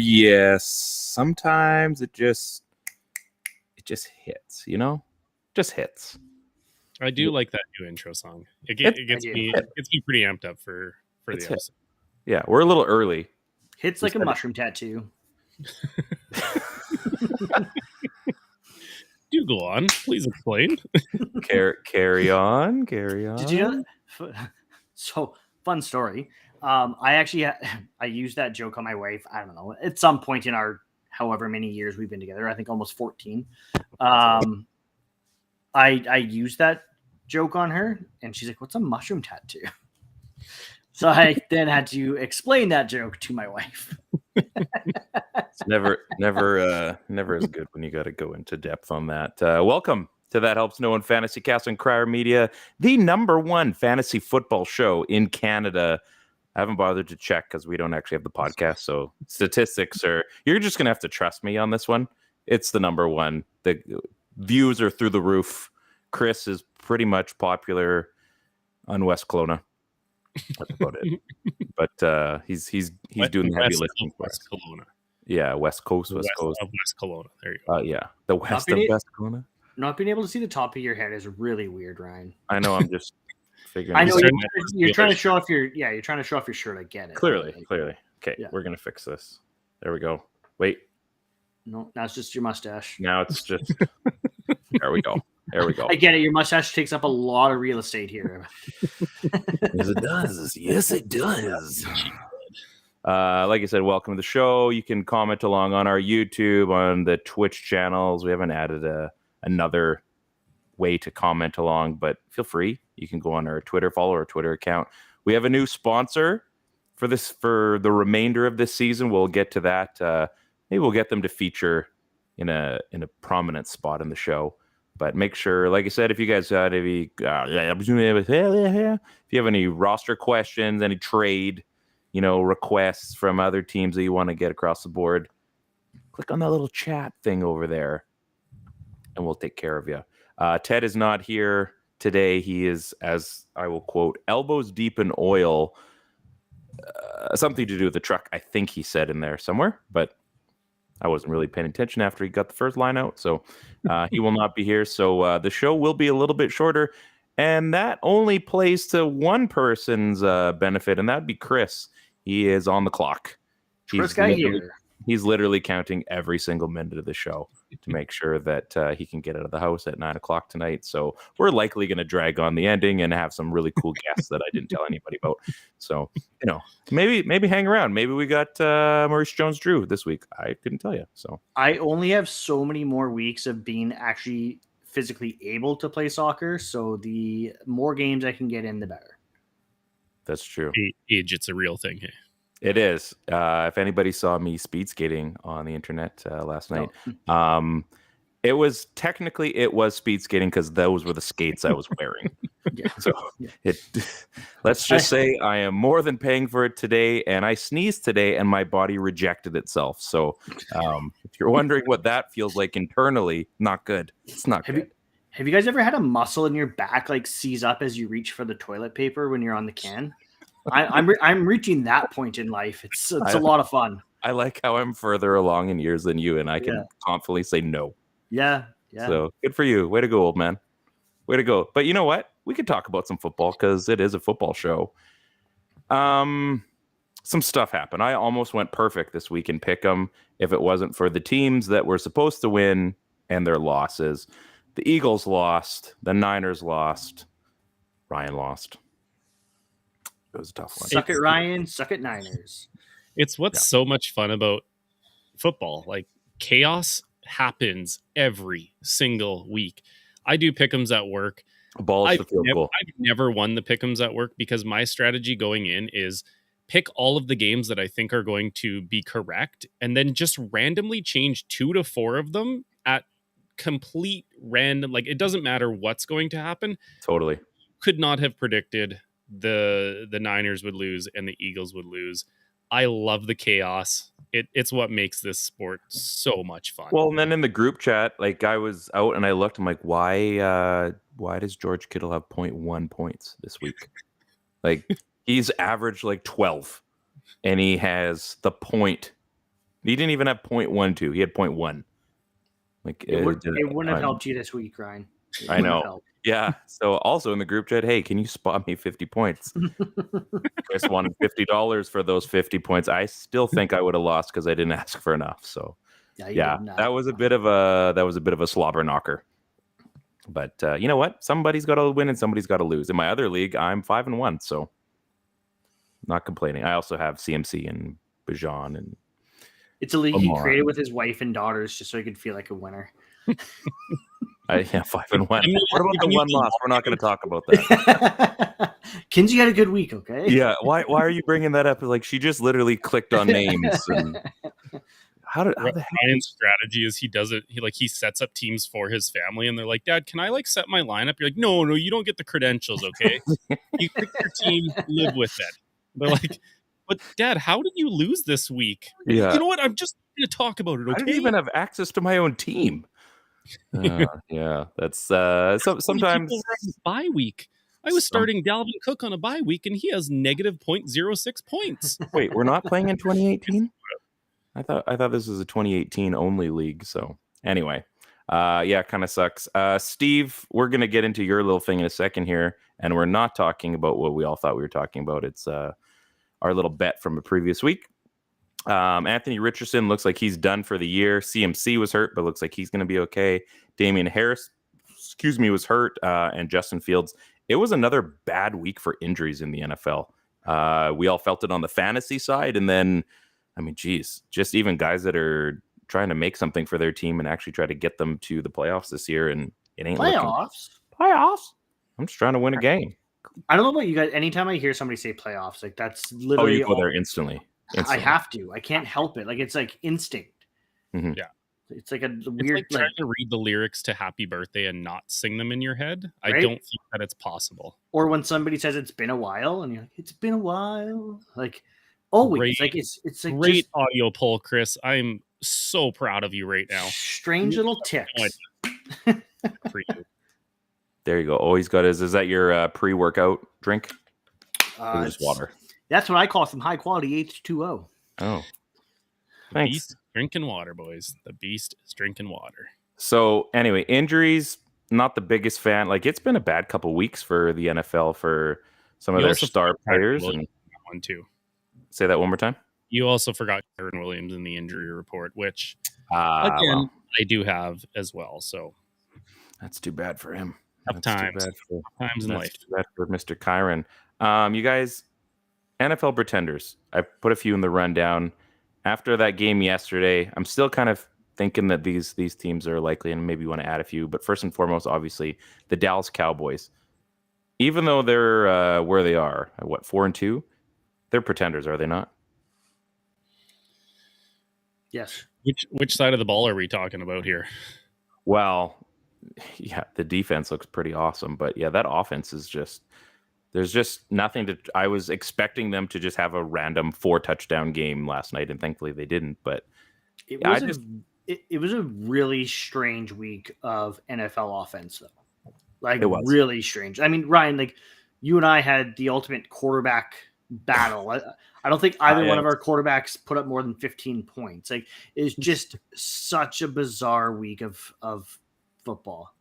yes. Sometimes it just hits, just hits. I do like that new intro song. It gets me pretty amped up for the episode. Yeah, we're a little early. Hits like a mushroom tattoo. Do go on. Please explain. Carry on. Did you know that? So, fun story. I used that joke on my wife. I don't know, at some point in our however many years we've been together, I think almost 14. I used that joke on her, and she's like, "What's a mushroom tattoo?" So I then had to explain that joke to my wife. It's never as good when you got to go into depth on that. Welcome to That Helps No One Fantasy Cast on Crier Media, the #1 fantasy football show in Canada. I haven't bothered to check because we don't actually have the podcast, so statistics you're just gonna have to trust me on this one. It's the #1. The views are through the roof. Chris is pretty much popular on West Kelowna. That's about it. But he's doing the heavy lifting for us. West Kelowna. Yeah, West Coast. Of West Kelowna. There you go. Yeah, the west of West Kelowna. Not being able to see the top of your head is really weird, Ryan. I know. I'm just figuring. I know you're trying to show off your shirt. I get it. Clearly. Okay, We're gonna fix this. There we go. Wait. No, now it's just your mustache. Now it's just. There we go. I get it. Your mustache takes up a lot of real estate here. Yes, it does. Yes, it does. Like I said, welcome to the show. You can comment along on our YouTube, on the Twitch channels. We haven't added another way to comment along, but feel free. You can go on our Twitter, follow our Twitter account. We have a new sponsor for the remainder of this season. We'll get to that. Maybe we'll get them to feature in a prominent spot in the show. But make sure, like I said, if you guys if you have any roster questions, any trade, requests from other teams that you want to get across the board, click on that little chat thing over there, and we'll take care of you. Ted is not here today. He is, as I will quote, elbows deep in oil. Something to do with the truck, I think he said in there somewhere, but I wasn't really paying attention after he got the first line out, so he will not be here. So the show will be a little bit shorter, and that only plays to one person's benefit, and that'd be Chris. He is on the clock. He's literally counting every single minute of the show to make sure that he can get out of the house at 9 o'clock tonight. So we're likely going to drag on the ending and have some really cool guests that I didn't tell anybody about. So, maybe hang around. Maybe we got Maurice Jones-Drew this week. I couldn't tell you. So I only have so many more weeks of being actually physically able to play soccer. So the more games I can get in, the better. That's true. Age, it's a real thing. Hey? It is. If anybody saw me speed skating on the internet last night, it was speed skating because those were the skates I was wearing. Let's just say I am more than paying for it today, and I sneezed today, and my body rejected itself. So if you're wondering what that feels like internally, not good. It's not good. Have you guys ever had a muscle in your back seize up as you reach for the toilet paper when you're on the can? I'm reaching that point in life. It's a lot of fun. I like how I'm further along in years than you, and I can confidently say no. Yeah. So good for you. Way to go, old man. Way to go. But you know what? We could talk about some football because it is a football show. Some stuff happened. I almost went perfect this week in Pick'em if it wasn't for the teams that were supposed to win and their losses. The Eagles lost. The Niners lost. Ryan lost. It was a tough one. Suck it, Ryan. Suck it, Niners. It's what's so much fun about football. Chaos happens every single week. I do pick'ems at work. I've never won the pick'ems at work because my strategy going in is pick all of the games that I think are going to be correct and then just randomly change 2 to 4 of them at complete random. It doesn't matter what's going to happen. Totally. Could not have predicted the Niners would lose and the Eagles would lose. I love the chaos. It's what makes this sport so much fun. Well, and then in the group chat, I was out and I looked, I'm like, why does George Kittle have 0.1 points this week? He's averaged 12 and he has the point He didn't even have 0.12. He had 0.1. Like It wouldn't have helped you this week, Ryan. I know. Yeah. So also in the group chat, hey, can you spot me 50 points? Chris wanted $50 for those 50 points. I still think I would have lost because I didn't ask for enough. So yeah, that was a bit of a slobber knocker. But you know what? Somebody's got to win and somebody's got to lose. In my other league, I'm 5-1, so not complaining. I also have CMC and Bajan, and it's a league he created with his wife and daughters just so he could feel like a winner. 5-1. What about the one loss? We're not going to talk about that. Kinsey had a good week, okay? Yeah. Why are you bringing that up? Like, she just literally clicked on names. And how the heck? Ryan's strategy is he does it. He sets up teams for his family, and they're like, "Dad, can I set my lineup?" You're like, "No, you don't get the credentials, okay? You pick your team, live with it." They're like, "But Dad, how did you lose this week?" Yeah. You know what? I'm just going to talk about it. Okay. I didn't even have access to my own team. Yeah, that's sometimes bye week. I was starting Dalvin Cook on a bye week, and he has negative 0.06 points. Wait, we're not playing in 2018? I thought this was a 2018 only league. So anyway, yeah, kind of sucks. Steve, we're gonna get into your little thing in a second here, and we're not talking about what we all thought we were talking about. It's our little bet from a previous week. Anthony Richardson looks like he's done for the year. CMC was hurt, but looks like he's going to be okay. Damian Harris, was hurt, and Justin Fields. It was another bad week for injuries in the NFL. We all felt it on the fantasy side, and then, I mean, geez, just even guys that are trying to make something for their team and actually try to get them to the playoffs this year, and it ain't playoffs. I'm just trying to win a game. I don't know about you guys. Anytime I hear somebody say playoffs, that's literally. Oh, you go there instantly. I have to. I can't help it. It's like instinct. Mm-hmm. Yeah. It's like a weird. It's like trying to read the lyrics to Happy Birthday and not sing them in your head. Right? I don't think that it's possible. Or when somebody says it's been a while, and you're like, it's been a while. Like always. Great, it's like great audio poll, Chris. I'm so proud of you right now. Strange little ticks. For you. There you go. Always got is that your pre-workout drink? Or just water. That's what I call some high quality H2O. Oh, thanks. Beast drinking water, boys. The beast is drinking water. So anyway, injuries. Not the biggest fan. It's been a bad couple weeks for the NFL for some of their star players. And one too. Say that one more time. You also forgot Kyren Williams in the injury report, which again I do have as well. So that's too bad for him. Tough times in life. Too bad for Mr. Kyren. You guys. NFL pretenders. I put a few in the rundown. After that game yesterday, I'm still kind of thinking that these teams are likely, and maybe you want to add a few. But first and foremost, obviously, the Dallas Cowboys. Even though they're where they are, 4-2, they're pretenders, are they not? Yes. Which side of the ball are we talking about here? Well, yeah, the defense looks pretty awesome, but yeah, that offense is just. There's just nothing to. I was expecting them to just have a random 4-touchdown game last night, and thankfully they didn't. But it was a really strange week of NFL offense, though. It was really strange. I mean, Ryan, you and I had the ultimate quarterback battle. I don't think either one of our quarterbacks put up more than 15 points. It's just such a bizarre week of football.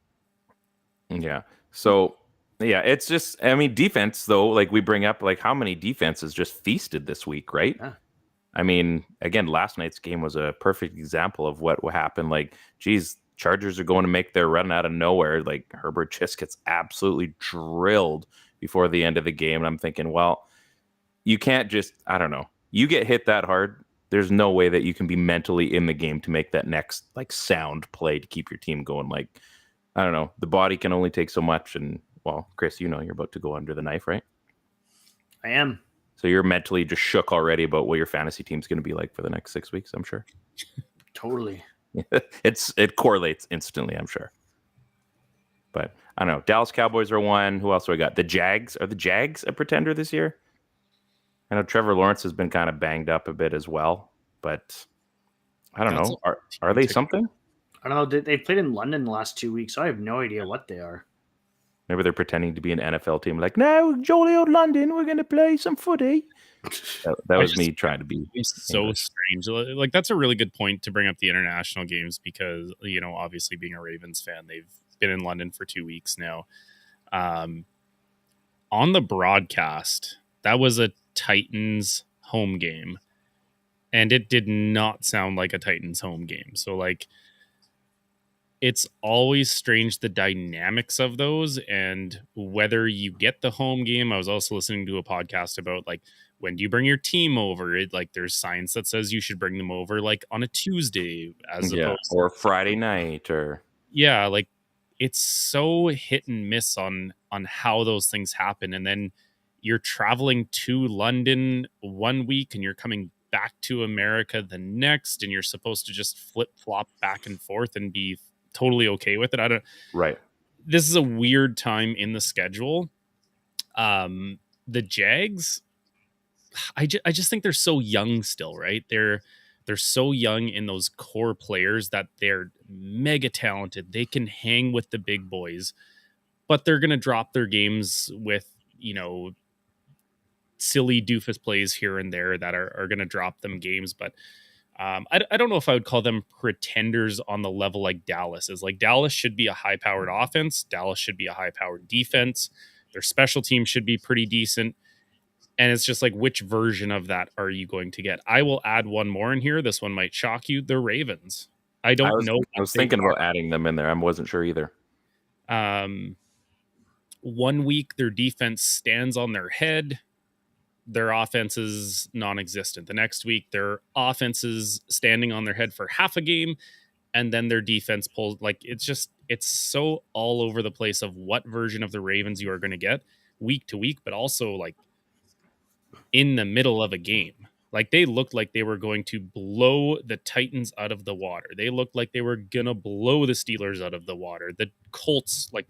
Yeah. So. Yeah, it's just, I mean, defense, though, we bring up, how many defenses just feasted this week, right? Yeah. I mean, again, last night's game was a perfect example of what happened. Chargers are going to make their run out of nowhere. Herbert just gets absolutely drilled before the end of the game. And I'm thinking, well, you can't just, I don't know. You get hit that hard, there's no way that you can be mentally in the game to make that next, sound play to keep your team going. I don't know. The body can only take so much, and well, Chris, you're about to go under the knife, right? I am. So you're mentally just shook already about what your fantasy team's going to be like for the next 6 weeks, I'm sure. Totally. It correlates instantly, I'm sure. But I don't know. Dallas Cowboys are one. Who else do I got? The Jags. Are the Jags a pretender this year? I know Trevor Lawrence has been kind of banged up a bit as well, but I don't know. Are they something? I don't know. They played in London the last 2 weeks, so I have no idea what they are. Maybe they're pretending to be an NFL team. Like, no, jolly old London, we're going to play some footy. That was me trying to be so English. strange. Like, that's a really good point to bring up the international games because, you know, obviously being a Ravens fan, they've been in London for 2 weeks now. On the broadcast, that was a Titans home game, and it did not sound like a Titans home game. So, like, it's always strange the dynamics of those and whether you get the home game. I was also listening to a podcast about like when do you bring your team over? Like there's science that says you should bring them over like on a Tuesday as opposed or Friday night or like it's so hit and miss on how those things happen. And then you're traveling to London 1 week and you're coming back to America the next, and you're supposed to just flip flop back and forth and be totally okay with it. Right. This is a weird time in the schedule. The Jags, I just think they're so young still, right? They're so young in those core players that they're mega talented. They can hang with the big boys, but they're going to drop their games with, you know, silly doofus plays here and there that are going to drop them games. But I don't know if I would call them pretenders on the level like Dallas is. Like Dallas should be a high-powered offense. Dallas should be a high-powered defense. Their special team should be pretty decent. And it's just like, which version of that are you going to get? I will add one more in here. This one might shock you. The Ravens. I was thinking about adding them in there. I wasn't sure either. 1 week, their defense stands on their head. Their offense is non-existent. The next week, their offense is standing on their head for half a game, and then their defense pulls. Like it's so all over the place of what version of the Ravens you are going to get week to week, but also like in the middle of a game. Like they looked like they were going to blow the Titans out of the water. They looked like they were gonna blow the Steelers out of the water. The Colts, like,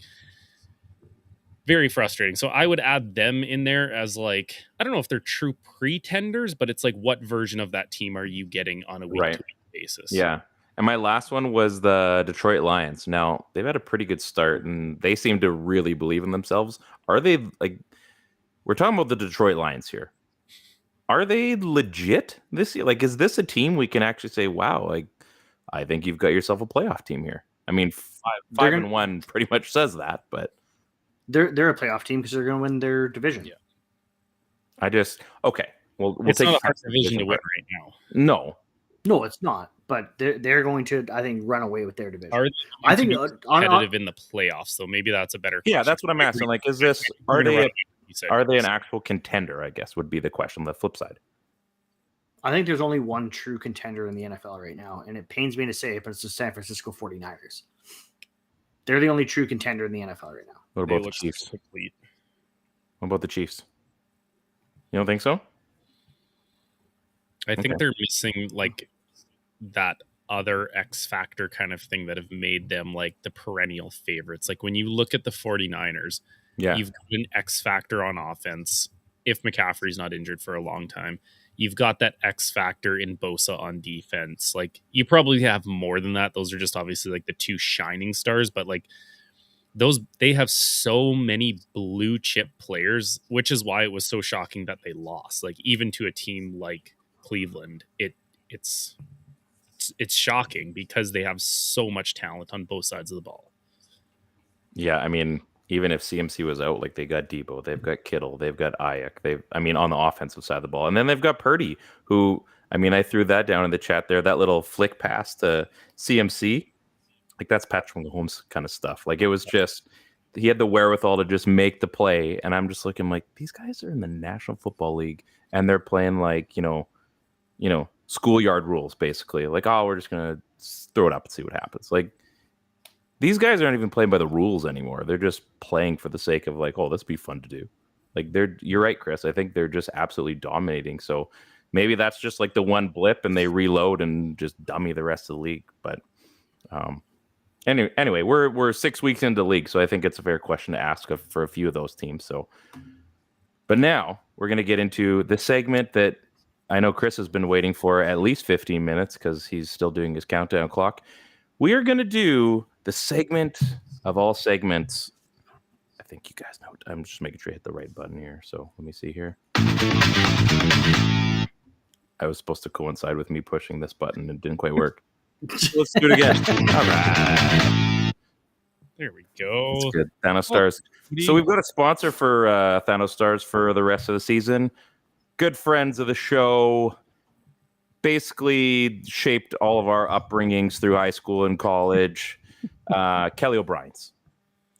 very frustrating. So I would add them in there as like, I don't know if they're true pretenders, but it's like, what version of that team are you getting on a week-to-week basis? Yeah. And my last one was the Detroit Lions. Now, they've had a pretty good start, and they seem to really believe in themselves. Are they, like, we're talking about the Detroit Lions here. Are they legit this year? Like, is this a team we can actually say, wow, like, I think you've got yourself a playoff team here? I mean, 5-1 pretty much says that, but they're a playoff team because they're going to win their division. Yeah. Okay. Well, we'll it's take not a hard division to win right now. No, it's not. But they're going to, I think, run away with their division. I think competitive in the playoffs, so maybe that's a better question. Yeah, that's what I'm asking. Like, is this are they an actual contender? I guess would be the question. The flip side. I think there's only one true contender in the NFL right now, and it pains me to say it, but it's the San Francisco 49ers. They're the only true contender in the NFL right now. What about the Chiefs? What about the Chiefs? You don't think so? I think they're missing like that other X factor kind of thing that have made them like the perennial favorites. Like when you look at the 49ers, you've got an X factor on offense if McCaffrey's not injured for a long time. You've got that X factor in Bosa on defense. Like you probably have more than that. Those are just obviously like the two shining stars, but like they have so many blue chip players, which is why it was so shocking that they lost. Like even to a team like Cleveland, it's shocking because they have so much talent on both sides of the ball. Yeah, I mean, even if CMC was out, like they got Debo, they've got Kittle, they've got Ayuk, on the offensive side of the ball, and then they've got Purdy, who, I mean, I threw that down in the chat there, that little flick pass to CMC, like that's Patrick Mahomes kind of stuff. Like it was just, he had the wherewithal to just make the play, and I'm just looking like these guys are in the National Football League, and they're playing like you know schoolyard rules basically. Like, oh, we're just gonna throw it up and see what happens. Like. These guys aren't even playing by the rules anymore. They're just playing for the sake of like, oh, this would be fun to do. Like you're right, Chris. I think they're just absolutely dominating. So maybe that's just like the one blip and they reload and just dummy the rest of the league. But anyway, we're 6 weeks into the league, so I think it's a fair question to ask for a few of those teams. So, but now we're going to get into the segment that I know Chris has been waiting for at least 15 minutes because he's still doing his countdown clock. We are going to do the segment of all segments. I think you guys know. I'm just making sure I hit the right button here. So let me see here. I was supposed to coincide with me pushing this button. It didn't quite work. Let's do it again. All right. There we go. That's good. THNO Stars. So we've got a sponsor for THNO Stars for the rest of the season. Good friends of the show. Basically shaped all of our upbringings through high school and college. Kelly O'Brien's.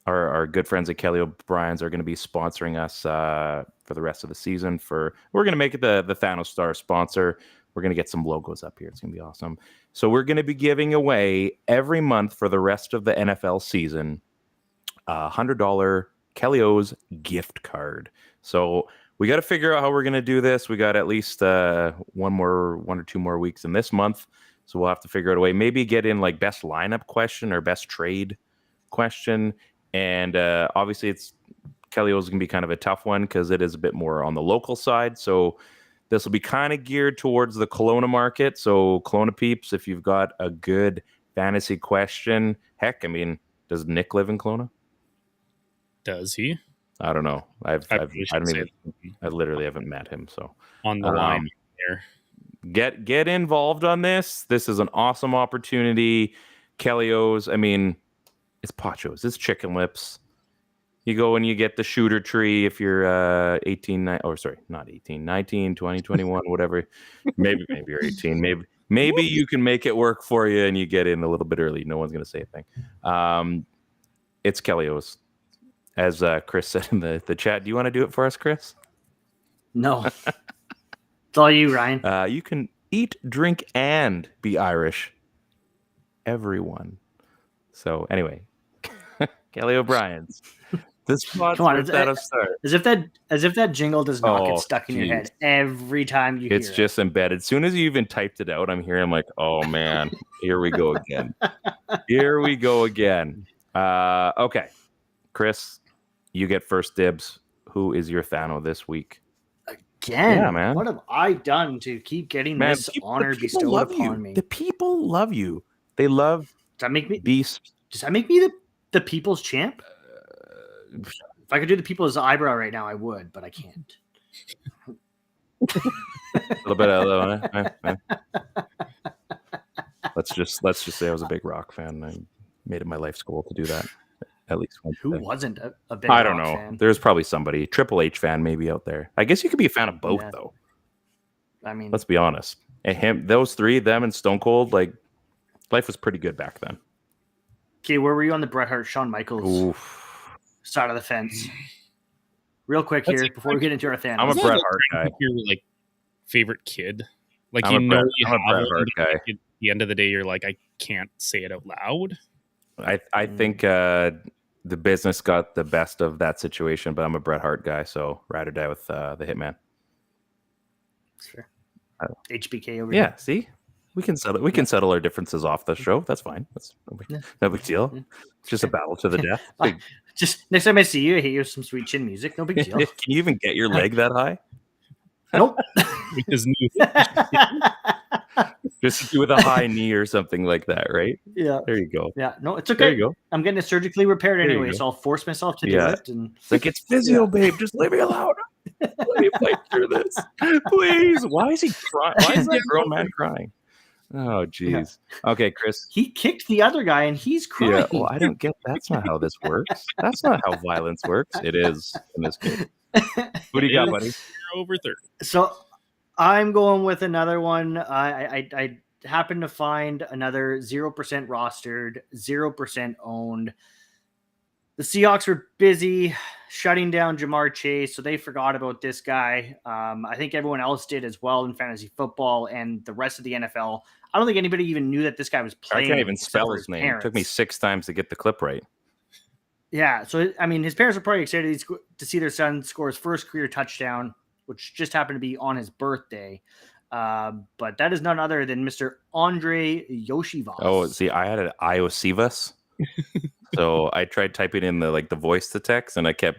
Our good friends at Kelly O'Brien's are going to be sponsoring us for the rest of the season. We're going to make it the THNO Star sponsor. We're going to get some logos up here. It's going to be awesome. So we're going to be giving away every month for the rest of the NFL season $100 Kelly O's gift card. So we got to figure out how we're going to do this. We got at least one or two more weeks in this month. So we'll have to figure out a way. Maybe get in like best lineup question or best trade question. And obviously it's Kelly O's going to be kind of a tough one because it is a bit more on the local side. So this will be kind of geared towards the Kelowna market. So Kelowna peeps, if you've got a good fantasy question, heck, I mean, does Nick live in Kelowna? Does he? I don't know. I literally haven't met him. So on the line here. Get involved on this. This is an awesome opportunity. Kelly O's, I mean, it's Pachos, it's chicken lips. You go and you get the shooter tree if you're 19, 20, 21, whatever. Maybe you're 18. Maybe you can make it work for you and you get in a little bit early. No one's going to say a thing. It's Kelly O's. As Chris said in the chat, do you want to do it for us, Chris? No. It's all you, Ryan. You can eat, drink, and be Irish. Everyone. So anyway, Kelly O'Brien's. This sponsor as if that jingle does not get stuck in your head every time you hear it. It's just embedded. As soon as you even typed it out, I'm hearing, I'm like, oh man, here we go again. Here we go again. Okay. Chris, you get first dibs. Who is your THNO this week? Again? Yeah, man. What have I done to keep getting this honor bestowed upon me? The people love you. They love Does that make me Beast. Does that make me the people's champ? If I could do the people's eyebrow right now, I would, but I can't. A little bit of Let's just say I was a big rock fan. I made it my life's goal to do that at least once. Who wasn't a big I don't rock know. fan? There's probably somebody, Triple H fan maybe out there. I guess you could be a fan of both though. I mean, let's be honest. And those three, them and Stone Cold, like life was pretty good back then. Okay, where were you on the Bret Hart, Shawn Michaels side of the fence? Real quick here before we get into our THNO. I'm a Bret Hart guy. Your like favorite kid, like I'm you a have Bret Hart guy. At the end of the day, you're like, I can't say it out loud. I think the business got the best of that situation, but I'm a Bret Hart guy, so ride or die with the Hitman. Sure. HBK over here. See? We can settle our differences off the show. That's fine. That's no big deal. It's just a battle to the death. Just next time I see you, I hear some sweet chin music. No big deal. Can you even get your leg that high? Nope. With his knee. Just with a high knee or something like that, right? Yeah. There you go. Yeah. No, it's okay. There you go. I'm getting it surgically repaired anyway, so I'll force myself to do it. And it's like, it's physio, babe. Just leave me alone. Let me fight through this, please. Why is he crying? Why is that grown man crying? Oh, jeez. Yeah. Okay, Chris. He kicked the other guy and he's crying. Yeah, well, I don't get that's not how this works. That's not how violence works. It is in this case. What do you got, buddy? You're over 30. So I'm going with another one. I happened to find another 0% rostered, 0% owned. The Seahawks were busy shutting down Jamar Chase, so they forgot about this guy. I think everyone else did as well in fantasy football and the rest of the NFL. I don't think anybody even knew that this guy was playing. I can't even spell his name. It took me 6 times to get the clip right. Yeah, so, I mean, his parents were probably excited to see their son score his first career touchdown, which just happened to be on his birthday. But that is none other than Mr. Andre Yoshivas. Oh, see, I had an Iosivas. So I tried typing in the voice to text, and I kept.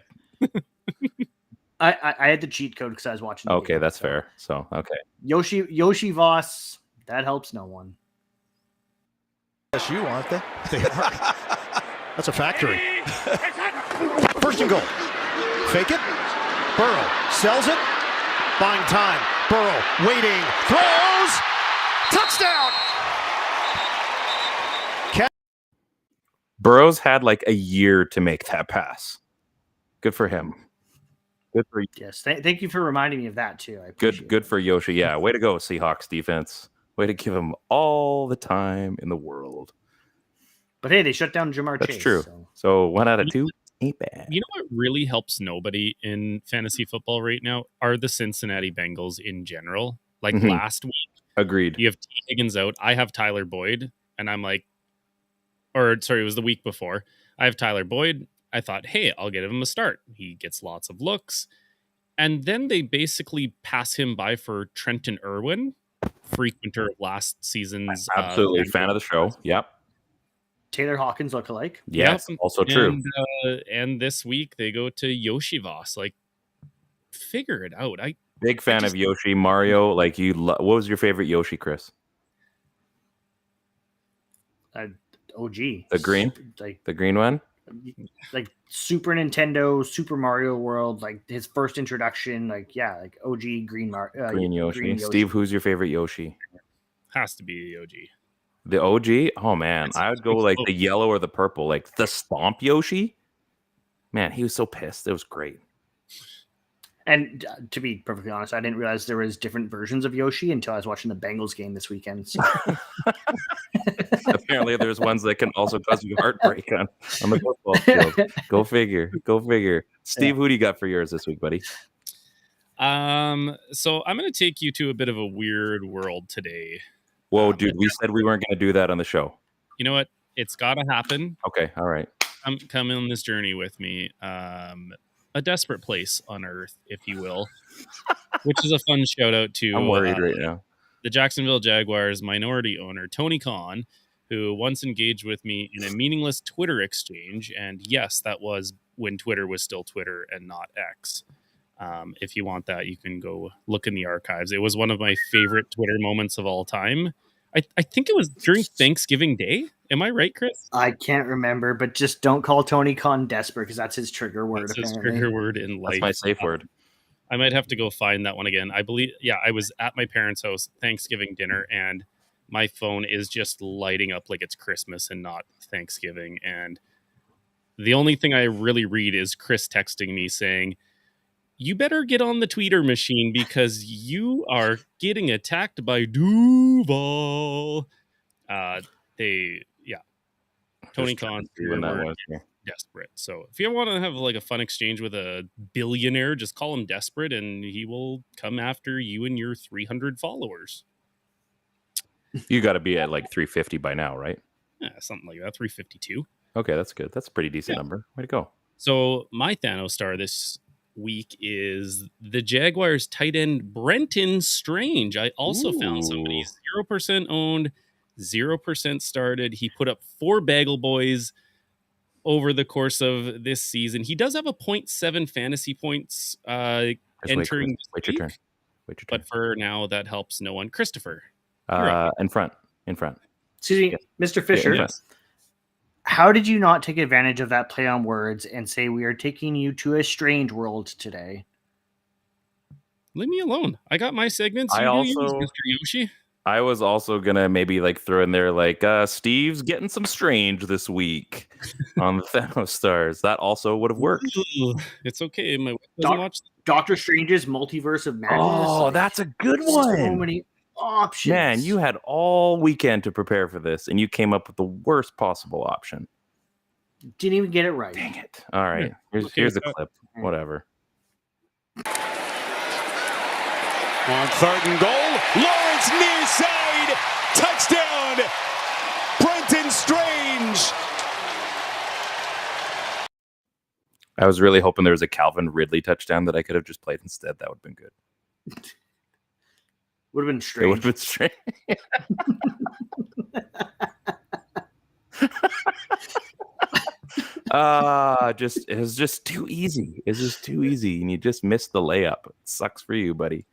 I had the cheat code because I was watching. Okay, that's fair. So okay, Yoshivas. That helps no one. Yes, you aren't they? They are. That's a factory. First and goal. Fake it. Burrow sells it. Buying time. Burrow waiting. Throws. Touchdown. Burrows had like a year to make that pass. Good for him. Good for Yes. Thank you for reminding me of that too. I good for Yoshi. Yeah, way to go, Seahawks defense. Way to give him all the time in the world. But hey, they shut down Jamar Chase. That's true. So 1 out of 2 ain't bad. You know what really helps nobody in fantasy football right now are the Cincinnati Bengals in general. Like last week, agreed. You have T. Higgins out. I have Tyler Boyd, and I'm like, or sorry, it was the week before. I have Tyler Boyd. I thought, hey, I'll get him a start. He gets lots of looks. And then they basically pass him by for Trenton Irwin, frequenter of last season's. Absolutely. Fan of the show. Yep. Taylor Hawkins lookalike. Yes, also true. And this week they go to Yoshi Voss. Like, figure it out. Big fan of Yoshi. Mario, like what was your favorite Yoshi, Chris? OG. The green? Like the green one? Like Super Nintendo, Super Mario World, like his first introduction, like OG green Yoshi. Green Yoshi. Steve, who's your favorite Yoshi? Has to be the OG. The OG? Oh man, I would go like the yellow or the purple, like the Stomp Yoshi. Man, he was so pissed. It was great. And to be perfectly honest, I didn't realize there was different versions of Yoshi until I was watching the Bengals game this weekend. So. Apparently, there's ones that can also cause you heartbreak on the football field. Go figure. Go figure. Steve, who do you got for yours this week, buddy? So I'm going to take you to a bit of a weird world today. Whoa, dude! We said we weren't going to do that on the show. You know what? It's got to happen. Okay, all right. Come on this journey with me. A desperate place on earth, if you will, which is a fun shout out to. I'm worried right now. The Jacksonville Jaguars minority owner Tony Khan, who once engaged with me in a meaningless Twitter exchange, and yes, that was when Twitter was still Twitter and not X. If you want that, you can go look in the archives. It was one of my favorite Twitter moments of all time. I think it was during Thanksgiving Day. Am I right, Chris? I can't remember, but just don't call Tony Khan desperate because that's his trigger word. That's his trigger word in life. That's my safe word. I might have to go find that one again. I believe, I was at my parents' house Thanksgiving dinner, and my phone is just lighting up like it's Christmas and not Thanksgiving. And the only thing I really read is Chris texting me saying, "You better get on the tweeter machine because you are getting attacked by Duval." Tony Khan desperate. So if you want to have like a fun exchange with a billionaire, just call him desperate and he will come after you and your 300 followers. You got to be at like 350 by now, right? Yeah, something like that. 352. Okay, that's good. That's a pretty decent number. Way to go. So my THNO star this week is the Jaguars tight end Brenton Strange. I also found somebody 0% owned, 0% started. He put up 4 Bagel Boys over the course of this season. He does have a 0.7 fantasy points entering this wait your turn. But for now, that helps no one. Christopher. In front. Excuse me, yes. Mr. Fisher. Yes. How did you not take advantage of that play on words and say we are taking you to a strange world today? Leave me alone. I got my segments. Mr. Yoshi. I was also gonna maybe like throw in there like Steve's getting some strange this week on the THNO stars. That also would have worked. It's okay. My wife doesn't watch Doctor Strange's Multiverse of Madness. Oh, that's a good one. So many options. Man, you had all weekend to prepare for this, and you came up with the worst possible option. Didn't even get it right. Dang it! All right, here's a clip. Whatever. On 3rd and goal, Lawrence near side, touchdown, Brenton Strange. I was really hoping there was a Calvin Ridley touchdown that I could have just played instead. That would have been good. Would have been strange. It would have been strange. It was just too easy. It's just too easy, and you just missed the layup. It sucks for you, buddy.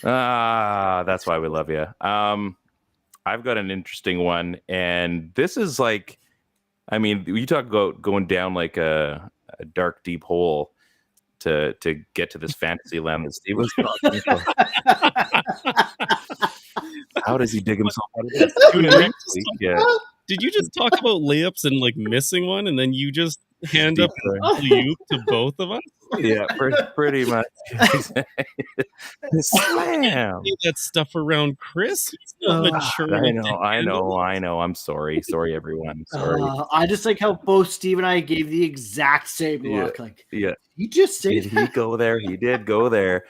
That's why we love you. I've got an interesting one, and this is like, I mean, you talk about going down like a dark, deep hole to get to this fantasy land that Steve was talking about. How does he dig himself out of this? Tune in next week. Yeah. Did you just talk about layups and like missing one, and then you just hand up you to both of us? Yeah, pretty much. Slam. That stuff around Chris. He's not mature. I know. I'm sorry. Sorry, everyone. Sorry. I just like how both Steve and I gave the exact same look. Like, yeah. You just say did he go there? He did go there.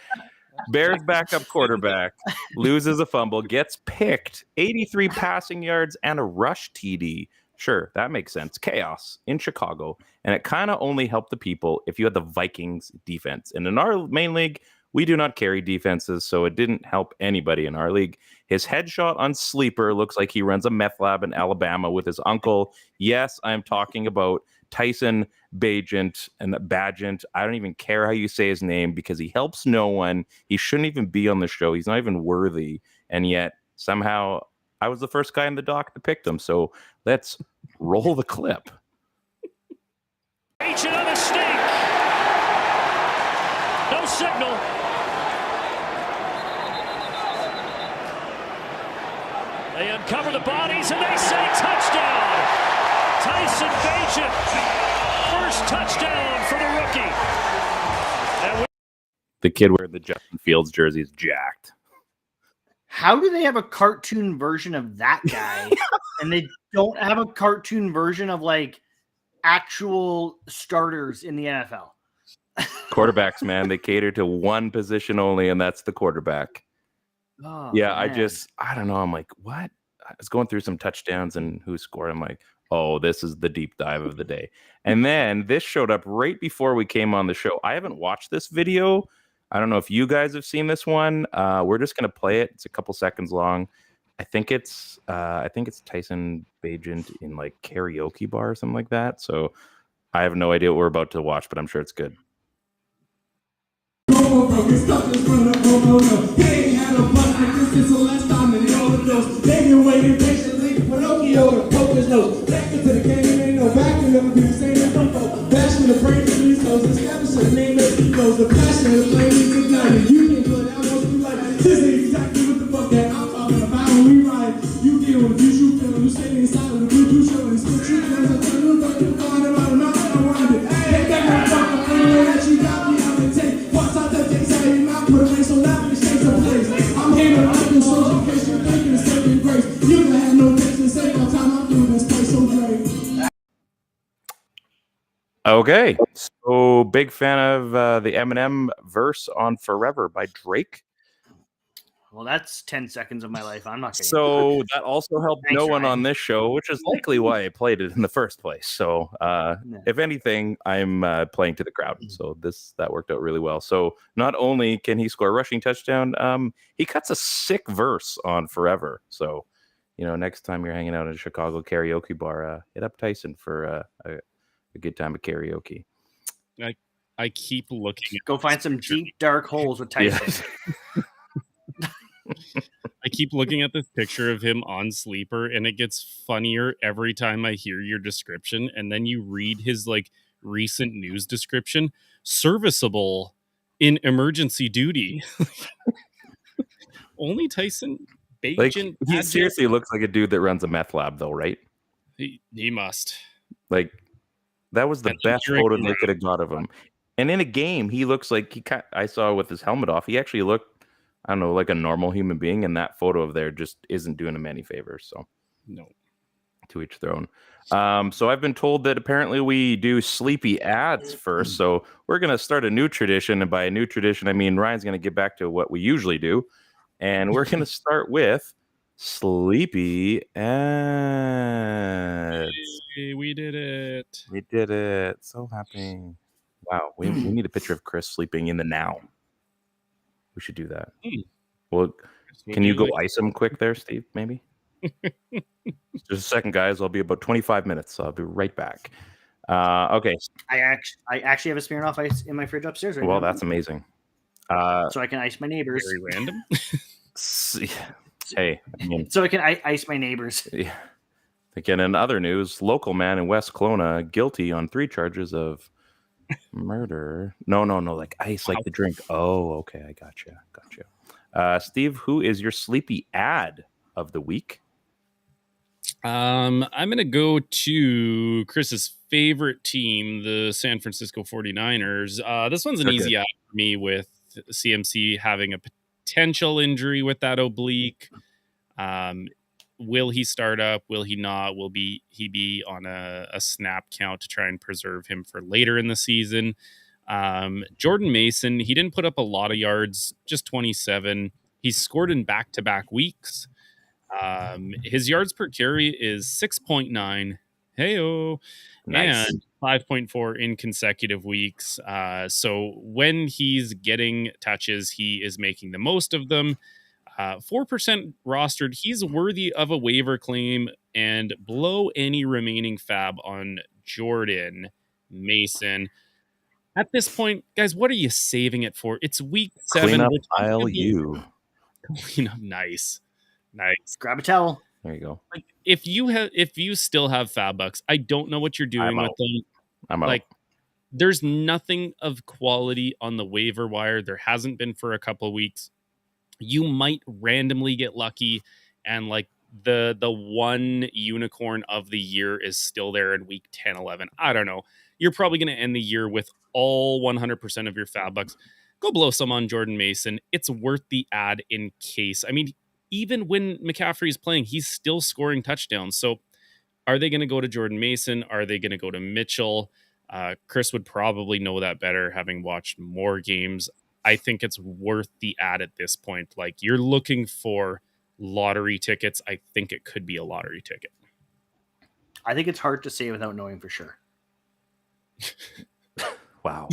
Bears backup quarterback loses a fumble, gets picked, 83 passing yards and a rush TD. Sure, that makes sense. Chaos in Chicago. And it kind of only helped the people if you had the Vikings defense. And in our main league, we do not carry defenses, so it didn't help anybody in our league. His headshot on Sleeper looks like he runs a meth lab in Alabama with his uncle. Yes, I'm talking about Tyson Bagent and Bagent. I don't even care how you say his name because he helps no one. He shouldn't even be on the show. He's not even worthy. And yet somehow I was the first guy in the dock to pick him. So let's roll the clip. Agent on a snake. No signal. They uncover the bodies and they say touchdown. Tyson Bagent. First touchdown for the rookie. The kid wearing the Justin Fields jersey is jacked. How do they have a cartoon version of that guy and they don't have a cartoon version of like actual starters in the NFL? Quarterbacks, man, they cater to one position only, and that's the quarterback. Oh, yeah, man. I don't know. I'm like, what? I was going through some touchdowns and who scored. I'm like, oh, this is the deep dive of the day. And then this showed up right before we came on the show. I haven't watched this video. I don't know if you guys have seen this one. We're just gonna play it. It's a couple seconds long. I think it's Tyson Bagent in like karaoke bar or something like that. So I have no idea what we're about to watch, but I'm sure it's good. They've been waiting patiently. Pinocchio and Poker's nose. Back into the game, ain't no back to never be the same as before. Bashing the brain to these toes. Establishing the name of egos. The passion of the flames ignited. You can put out what you like. This ain't exactly what the fuck that I'm talking about when we ride. You deal with views you feel. You stay inside of the group you show. And split you feelings. I tell you what you find about them. I'm not around it. Take that motherfucker anywhere that you got me out and take. Parts out that takes out of your mouth. Put a ring so loud it shakes the place. I'm here to like this social case. You're thinking of saving grace. You can have no taste to save no time. I'm doing this place so great. Okay, so big fan of the Eminem verse on Forever by Drake. Well, that's 10 seconds of my life. I'm not getting So that also helped Thanks, no one Ryan. on this show, which is likely why I played it in the first place. So if anything, I'm playing to the crowd. So that worked out really well. So not only can he score a rushing touchdown, he cuts a sick verse on Forever. So, next time you're hanging out at a Chicago karaoke bar, hit up Tyson for a good time of karaoke. I keep looking. Go find some deep, dark holes with Tyson. Yeah. I keep looking at this picture of him on Sleeper, and it gets funnier every time I hear your description. And then you read his like recent news description: serviceable in emergency duty. Only Tyson Bagent. He seriously looks like a dude that runs a meth lab, though, right? He must. Like, that was the And best hearing photo him they could have got of him. And in a game, he looks like I saw with his helmet off. He actually looked, I don't know, like a normal human being. And that photo of there just isn't doing him any favors. So, no. To each their own. So I've been told that apparently we do sleepy ads first. So we're going to start a new tradition. And by a new tradition, I mean Ryan's going to get back to what we usually do. And we're going to start with sleepy ads. Hey, we did it. We did it. So happy. Wow. We need a picture of Chris sleeping in the now. We should do that. Well, can you go ice him quick there, Steve, maybe? Just a second, guys. I'll be about 25 minutes. So I'll be right back. Okay. I actually have a Smirnoff Ice in my fridge upstairs right now. Well, that's amazing. So I can ice my neighbors. Very random. Hey, I mean, so I can ice my neighbors. Yeah. Again, in other news, local man in West Kelowna guilty on 3 charges of Murder. No, like ice, like the drink. Oh, okay. I gotcha. Steve, who is your sleepy ad of the week? I'm going to go to Chris's favorite team, the San Francisco 49ers. This one's an easy ad for me with CMC having a potential injury with that oblique. Will he start up? Will he not? Will he be on a snap count to try and preserve him for later in the season? Jordan Mason, he didn't put up a lot of yards, just 27. He's scored in back-to-back weeks. His yards per carry is 6.9. Heyo. Nice. And 5.4 in consecutive weeks. So when he's getting touches, he is making the most of them. 4% rostered. He's worthy of a waiver claim and blow any remaining fab on Jordan Mason. At this point, guys, what are you saving it for? It's week 7. Clean up aisle you. Clean up. Nice. Grab a towel. There you go. Like if you still have fab bucks, I don't know what you're doing with them. I'm out. Like there's nothing of quality on the waiver wire. There hasn't been for a couple of weeks. You might randomly get lucky and like the one unicorn of the year is still there in week 10, 11. I don't know. You're probably going to end the year with all 100% of your fab bucks. Go blow some on Jordan Mason. It's worth the ad in case. I mean, even when McCaffrey is playing, he's still scoring touchdowns. So are they going to go to Jordan Mason? Are they going to go to Mitchell? Chris would probably know that better, having watched more games. I think it's worth the ad at this point. Like you're looking for lottery tickets. I think it could be a lottery ticket. I think it's hard to say without knowing for sure. Wow.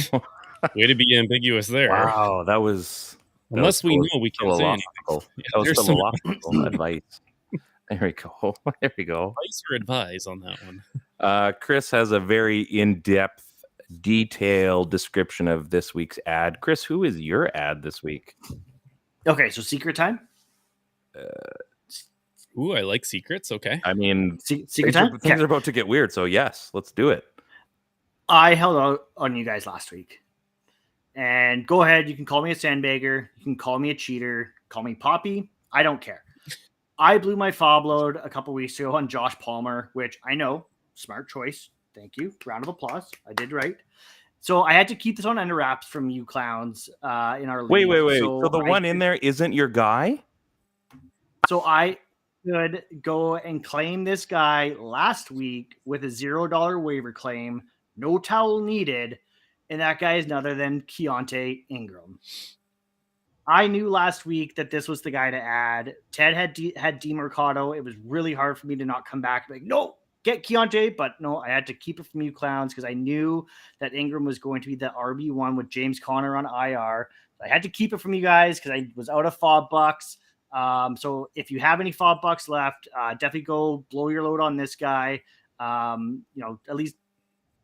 Way to be ambiguous there. Wow. That was... Unless we know, we can say anything. That was philosophical advice. There we go. Advice or advise on that one. Chris has a very in-depth, detailed description of this week's ad. Chris, who is your ad this week? Okay, so secret time. Ooh, I like secrets. Okay. I mean, secret time. Things are about to get weird, so yes, let's do it. I held out on you guys last week. And go ahead, you can call me a sandbagger, you can call me a cheater, call me Poppy. I don't care. I blew my fob load a couple weeks ago on Josh Palmer, which I know, smart choice. Thank you. Round of applause. I did right. So I had to keep this one under wraps from you clowns in our league. Wait. So the one in there isn't your guy? So I could go and claim this guy last week with a $0 waiver claim, no towel needed. And that guy is none other than Keontae Ingram. I knew last week that this was the guy to add. Ted had DeMercado. It was really hard for me to not come back and be like, no, get Keontae. But no, I had to keep it from you clowns because I knew that Ingram was going to be the RB1 with James Conner on IR. So I had to keep it from you guys because I was out of fob bucks. So if you have any fob bucks left, definitely go blow your load on this guy. At least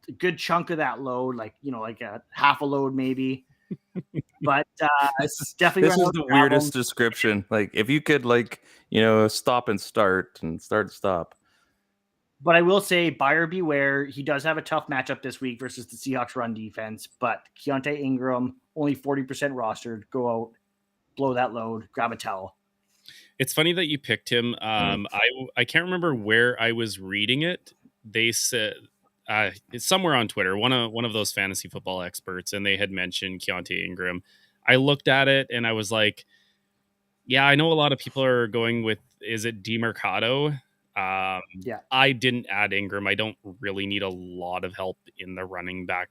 a good chunk of that load, like a half a load maybe. But definitely this is the weirdest description. Like if you could stop and start and stop. But I will say buyer beware. He does have a tough matchup this week versus the Seahawks run defense, but Keontae Ingram only 40% rostered. Go out, blow that load, grab a towel. It's funny that you picked him. I can't remember where I was reading it. They said it's somewhere on Twitter, one of those fantasy football experts, and they had mentioned Keontae Ingram. I looked at it and I was like, yeah, I know a lot of people are going with, is it DeMercado? Yeah. I didn't add Ingram. I don't really need a lot of help in the running back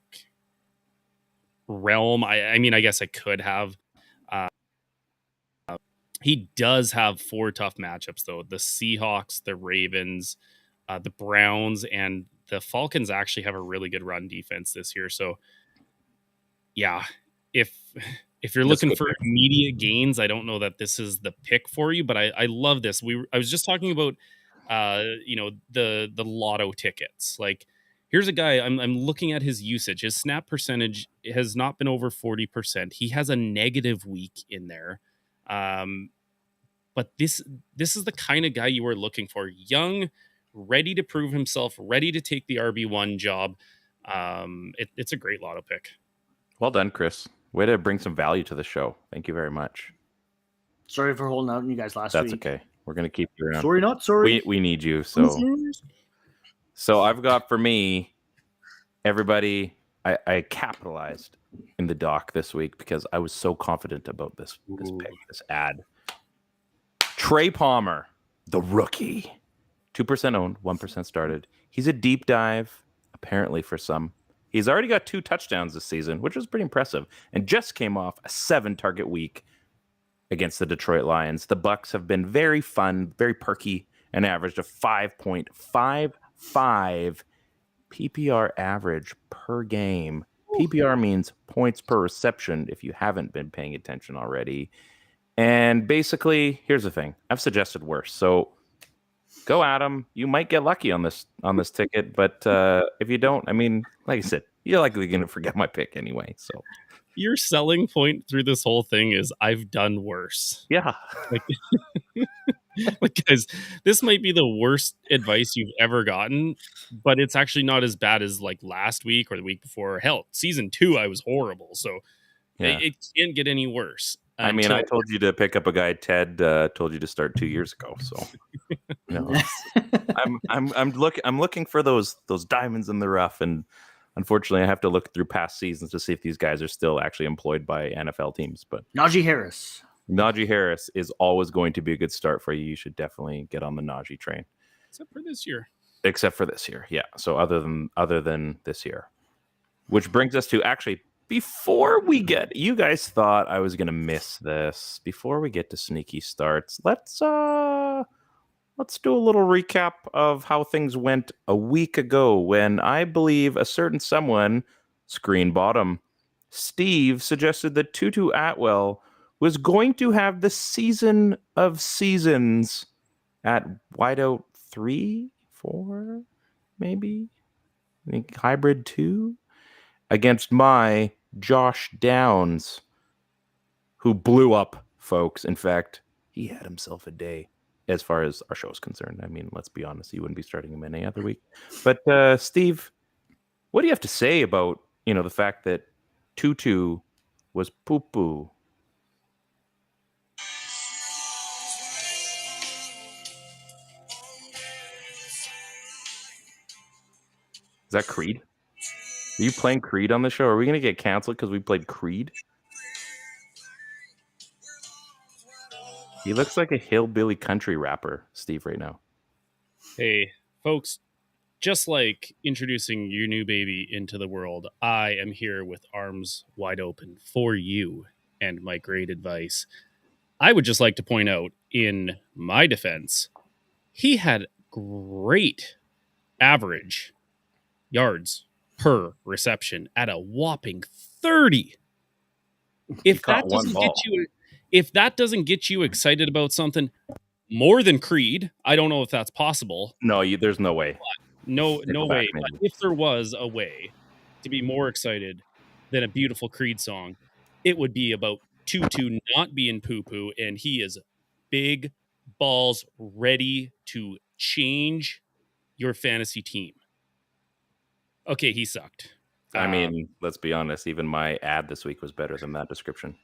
realm. I mean, I guess I could have. He does have 4 tough matchups, though. The Seahawks, the Ravens, the Browns, and the Falcons actually have a really good run defense this year. So, yeah, if you're looking for immediate gains, I don't know that this is the pick for you, but I love this. I was just talking about, the lotto tickets. Like, here's a guy, I'm looking at his usage. His snap percentage has not been over 40%. He has a negative week in there. But this is the kind of guy you are looking for. Young, ready to prove himself, ready to take the RB1 job. It's a great lotto pick. Well done, Chris. Way to bring some value to the show. Thank you very much. Sorry for holding out on you guys last week. That's okay. We're gonna keep you around. Sorry, not sorry. We need you. So I've got for me, everybody. I capitalized in the doc this week because I was so confident about this pick, this ad. Trey Palmer, the rookie, 2% owned, 1% started. He's a deep dive, apparently for some. He's already got 2 touchdowns this season, which was pretty impressive, and just came off a 7-target week against the Detroit Lions. The Bucs have been very fun, very perky, and averaged a 5.55 PPR average per game. PPR means points per reception if you haven't been paying attention already. And basically, here's the thing. I've suggested worse. So go at them. You might get lucky on this ticket, but if you don't, I mean, like I said, you're likely going to forget my pick anyway. So your selling point through this whole thing is I've done worse. Yeah. Like, guys, this might be the worst advice you've ever gotten, but it's actually not as bad as like last week or the week before. Hell, season 2, I was horrible. So it can't get any worse. I mean, I told you to pick up a guy. Ted told you to start 2 years ago. So I'm looking for those diamonds in the rough, and unfortunately, I have to look through past seasons to see if these guys are still actually employed by NFL teams. But Najee Harris is always going to be a good start for you. You should definitely get on the Najee train. Except for this year, yeah. So other than this year, which brings us to actually. Before we get, you guys thought I was going to miss this. Before we get to sneaky starts, let's do a little recap of how things went a week ago when I believe a certain someone, screen bottom, Steve, suggested that Tutu Atwell was going to have the season of seasons at wideout 3, 4, maybe? I think hybrid 2? Against my Josh Downs, who blew up, folks. In fact, he had himself a day as far as our show is concerned. I mean, let's be honest, he wouldn't be starting him any other week. But Steve, what do you have to say about, the fact that Tutu was poo-poo? Is that Creed? Are you playing Creed on the show? Are we going to get canceled because we played Creed? He looks like a hillbilly country rapper, Steve, right now. Hey, folks, just like introducing your new baby into the world, I am here with arms wide open for you and my great advice. I would just like to point out, in my defense, he had great average yards per reception at a whopping 30. If that doesn't get you excited about something more than Creed, I don't know if that's possible. No, there's no way. No way. But if there was a way to be more excited than a beautiful Creed song, it would be about Tutu not being poo-poo, and he is big balls ready to change your fantasy team. Okay, he sucked. I mean, let's be honest. Even my ad this week was better than that description.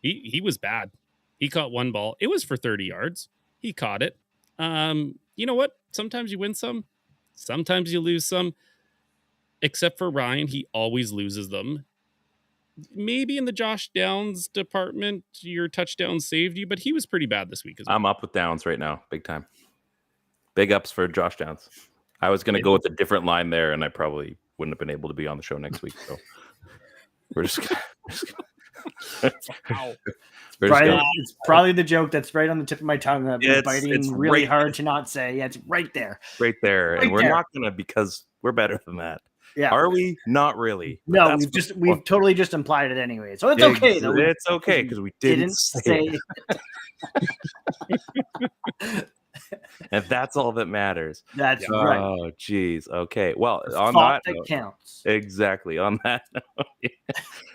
He was bad. He caught one ball. It was for 30 yards. He caught it. You know what? Sometimes you win some. Sometimes you lose some. Except for Ryan, he always loses them. Maybe in the Josh Downs department, your touchdown saved you, but he was pretty bad this week as well. I'm up with Downs right now. Big time. Big ups for Josh Downs. I was going to go with a different line there, and I probably wouldn't have been able to be on the show next week. So we're just gonna it's probably the joke that's right on the tip of my tongue. That I'm biting really hard to not say. Yeah, it's right there. Right there. And we're not going to, because we're better than that. Yeah. Are we? Not really. No, we've totally just implied it anyway. So it's okay. Though. It's okay because we didn't say it. And that's all that matters. That's right. Oh, geez. Okay. Well, the on that note, counts. Exactly. On that note,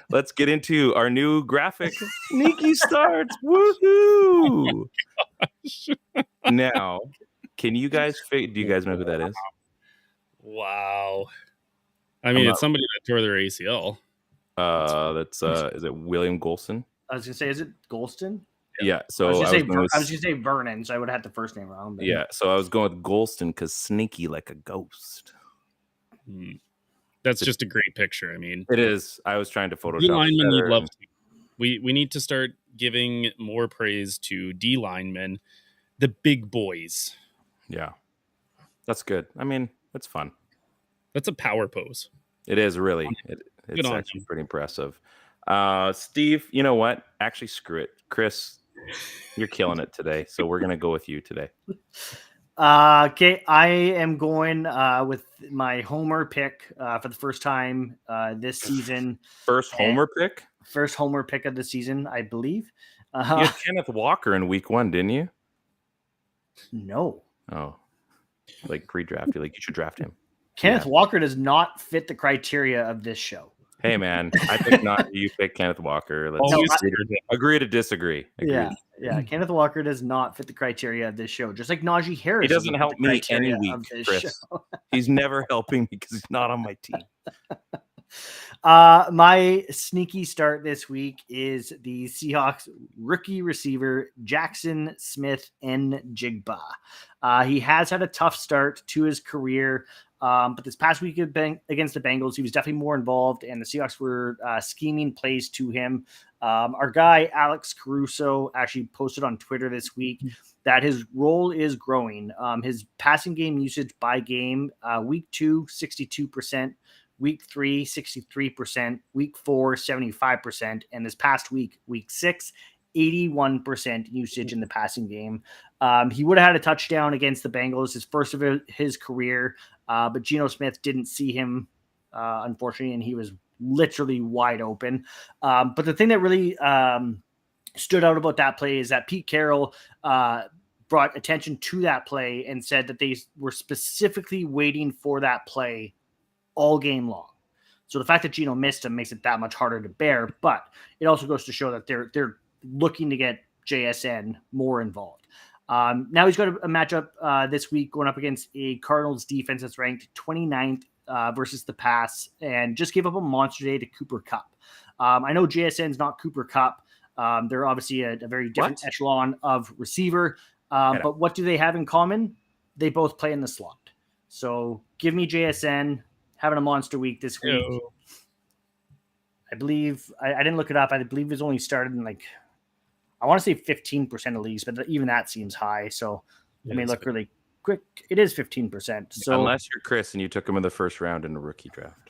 let's get into our new graphic. Sneaky starts. Woohoo! Now, can you guys do you guys know who that is? Wow. I mean, it's somebody that tore their ACL. That's is it William Golson? I was gonna say, is it Golston? Yeah. So I was gonna say Vernon, so I would have had the first name wrong. But... Yeah. So I was going with Golston because sneaky like a ghost. That's just a great picture. I mean, it is. I was trying to Photoshop. D linemen, you'd love to. We need to start giving more praise to D linemen, the big boys. Yeah, that's good. I mean, it's fun. That's a power pose. It is really. It's actually pretty impressive. Steve, you know what? Actually, screw it. Chris, you're killing it today. So we're going to go with you today. Okay, I am going with my homer pick for the first time this season. First homer pick? First homer pick of the season, I believe. You had Kenneth Walker in week 1, didn't you? No. Oh, like pre-draft. Like you should draft him. Kenneth Walker does not fit the criteria of this show. Hey, man, I pick not you pick Kenneth Walker. Let's agree to disagree. Agreed. Yeah. Kenneth Walker does not fit the criteria of this show. Just like Najee Harris. He doesn't help me any week, Chris. He's never helping me because he's not on my team. My sneaky start this week is the Seahawks rookie receiver Jackson Smith-Njigba. He has had a tough start to his career. But this past week against the Bengals, he was definitely more involved, and the Seahawks were scheming plays to him. Our guy, Alex Caruso, actually posted on Twitter this week that his role is growing. His passing game usage by game, week 2, 62%, week 3, 63%, week 4, 75%, and this past week, week 6, 81% usage in the passing game. He would have had a touchdown against the Bengals, his first of his career, but Geno Smith didn't see him, unfortunately, and he was literally wide open. But the thing that really stood out about that play is that Pete Carroll brought attention to that play and said that they were specifically waiting for that play all game long. So the fact that Geno missed him makes it that much harder to bear, but it also goes to show that they're looking to get JSN more involved. Now he's got a matchup this week going up against a Cardinals defense that's ranked 29th versus the pass and just gave up a monster day to Cooper Kupp. I know JSN's not Cooper Kupp. They're obviously a very different echelon of receiver. But what do they have in common? They both play in the slot. So give me JSN having a monster week this week. Ew. I believe I didn't look it up. I believe it's only started in I want to say 15% of leagues, but even that seems high. So it may look really quick. It is 15%. So unless you're Chris and you took him in the first round in a rookie draft.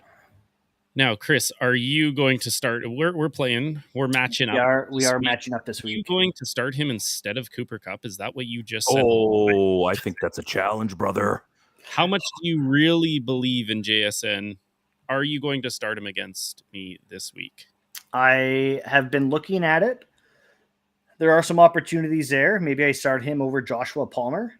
Now, Chris, are you going to start? We're playing. We're matching up. We are matching up this week. Are you going to start him instead of Cooper Kupp? Is that what you just said? Oh, I think that's a challenge, brother. How much do you really believe in JSN? Are you going to start him against me this week? I have been looking at it. There are some opportunities there. Maybe I start him over Joshua Palmer.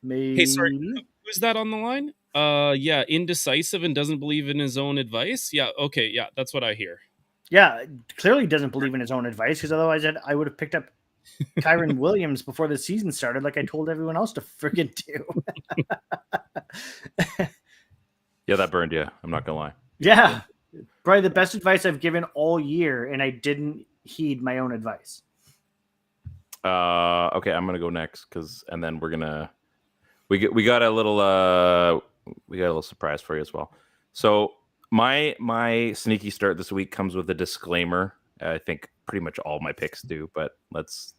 Maybe. Hey, sorry, who's that on the line? Yeah, indecisive and doesn't believe in his own advice. Yeah, okay, yeah, that's what I hear. Yeah, clearly doesn't believe in his own advice because otherwise I would have picked up Kyron Williams before the season started, like I told everyone else to friggin' do. Yeah, that burned you. I'm not gonna lie. Yeah, probably the best advice I've given all year, and I didn't heed my own advice. Okay, I'm gonna go next and then we're gonna we got a little surprise for you as well. So my sneaky start this week comes with a disclaimer. I think pretty much all my picks do, but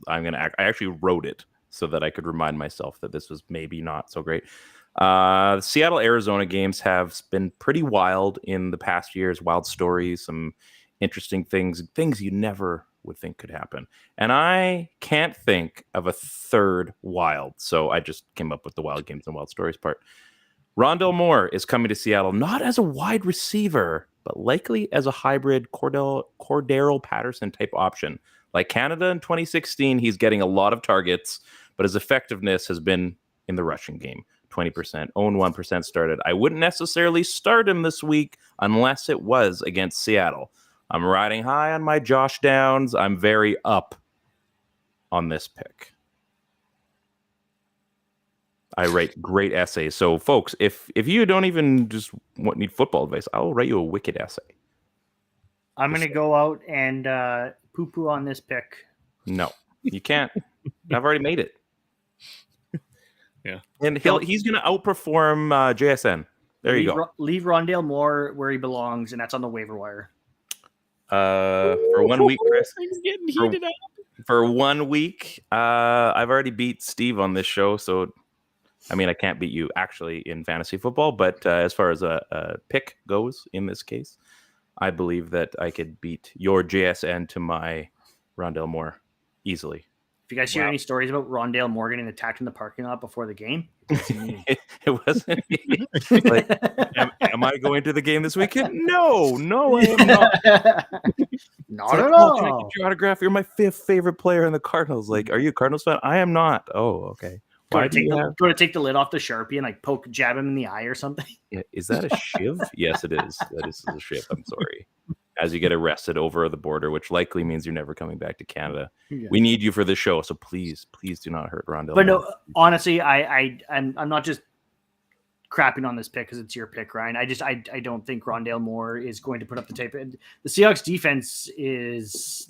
I actually wrote it so that I could remind myself that this was maybe not so great. The Seattle Arizona games have been pretty wild in the past years. Wild stories, some interesting things you never would think could happen. And I can't think of a third wild. So I just came up with the wild games and wild stories part. Rondell Moore is coming to Seattle, not as a wide receiver, but likely as a hybrid Cordero Patterson type option. Like Canada in 2016, he's getting a lot of targets, but his effectiveness has been in the rushing game. 20%, own 1% started. I wouldn't necessarily start him this week unless it was against Seattle. I'm riding high on my Josh Downs. I'm very up on this pick. I write great essays. So, folks, if you don't even just need football advice, I'll write you a wicked essay. I'm going to go out and poo-poo on this pick. No, you can't. I've already made it. Yeah. And he's going to outperform JSN. There you go. Leave Rondale Moore where he belongs, and that's on the waiver wire. For 1 week, Chris. Things getting heated up. For 1 week, I've already beat Steve on this show. So, I mean, I can't beat you actually in fantasy football. But as far as a pick goes in this case, I believe that I could beat your JSN to my Rondale Moore easily. If you guys hear any stories about Rondale Moore getting attacked in the parking lot before the game, it wasn't me. Like, am I going to the game this weekend? No, I am not. Not at all. Can I get your autograph? You're my 5th favorite player in the Cardinals. Like, are you a Cardinals fan? I am not. Oh, okay. Go to take the lid off the Sharpie and like jab him in the eye or something. Yeah, is that a shiv? Yes, it is. That is a shiv. I'm sorry. As you get arrested over the border, which likely means you're never coming back to Canada. Yeah. We need you for the show, so please do not hurt Rondale. But no, honestly, I'm not just crapping on this pick because it's your pick, Ryan. I don't think Rondale Moore is going to put up the tape. The Seahawks defense is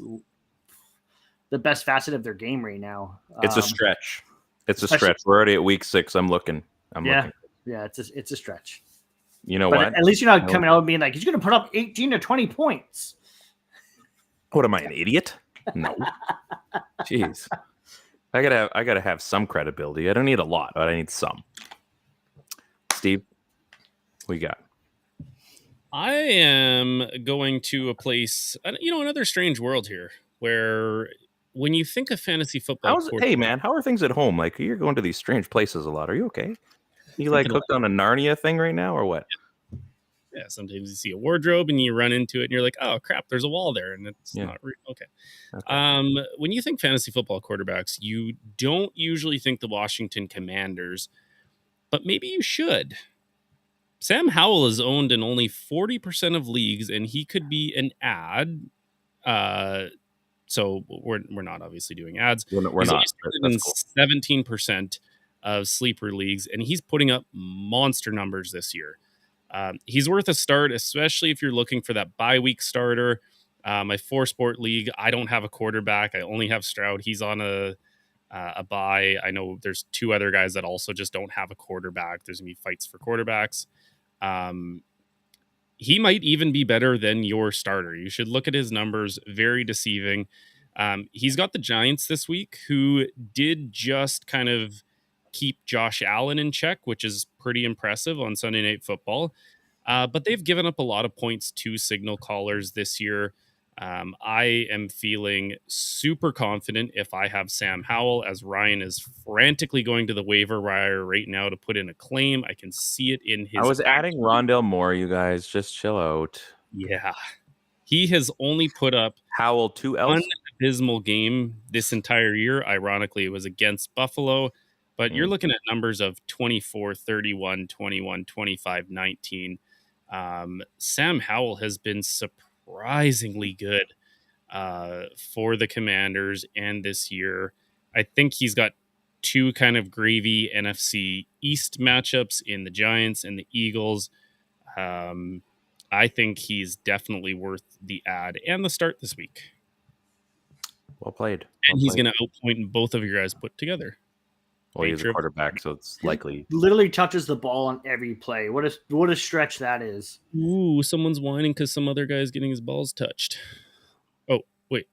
the best facet of their game right now. It's a stretch. It's a stretch. We're already at week 6. I'm looking. Yeah, it's a stretch. You know but what? At least you're not coming out and being like, he's going to put up 18 to 20 points. What am I, an idiot? No. Jeez. I gotta have some credibility. I don't need a lot, but I need some. Steve, what you got? I am going to a place, another strange world here, where when you think of fantasy football, hey man, how are things at home? Like, you're going to these strange places a lot. Are you okay? You like hooked on a Narnia thing right now, or what? Yeah, sometimes you see a wardrobe and you run into it and you're like, oh crap, there's a wall there, and it's not okay. When you think fantasy football quarterbacks, you don't usually think the Washington Commanders, but maybe you should. Sam Howell is owned in only 40% of leagues, and he could be an ad. So we're not obviously doing ads. We're not. In 17% of sleeper leagues, and he's putting up monster numbers this year. He's worth a start, especially if you're looking for that bye week starter. My 4-sport league, I don't have a quarterback. I only have Stroud. He's on a bye. I know there's 2 other guys that also just don't have a quarterback. There's gonna be fights for quarterbacks. He might even be better than your starter. You should look at his numbers. Very deceiving. He's got the Giants this week, who did just kind of keep Josh Allen in check, which is pretty impressive on Sunday Night Football. But they've given up a lot of points to signal callers this year. I am feeling super confident if I have Sam Howell, as Ryan is frantically going to the waiver wire right now to put in a claim. I can see it in his. I was adding Rondale Moore, you guys. Just chill out. Yeah. He has only put up Howell 2 else. One abysmal game this entire year. Ironically, it was against Buffalo. But you're looking at numbers of 24, 31, 21, 25, 19. Sam Howell has been surprisingly good for the Commanders and this year. I think he's got 2 kind of gravy NFC East matchups in the Giants and the Eagles. I think he's definitely worth the ad and the start this week. Well played. And he's going to outpoint both of you guys put together. Well, he's a quarterback, so it's likely. He literally touches the ball on every play. What a stretch that is. Ooh, someone's whining because some other guy's getting his balls touched. Oh, wait.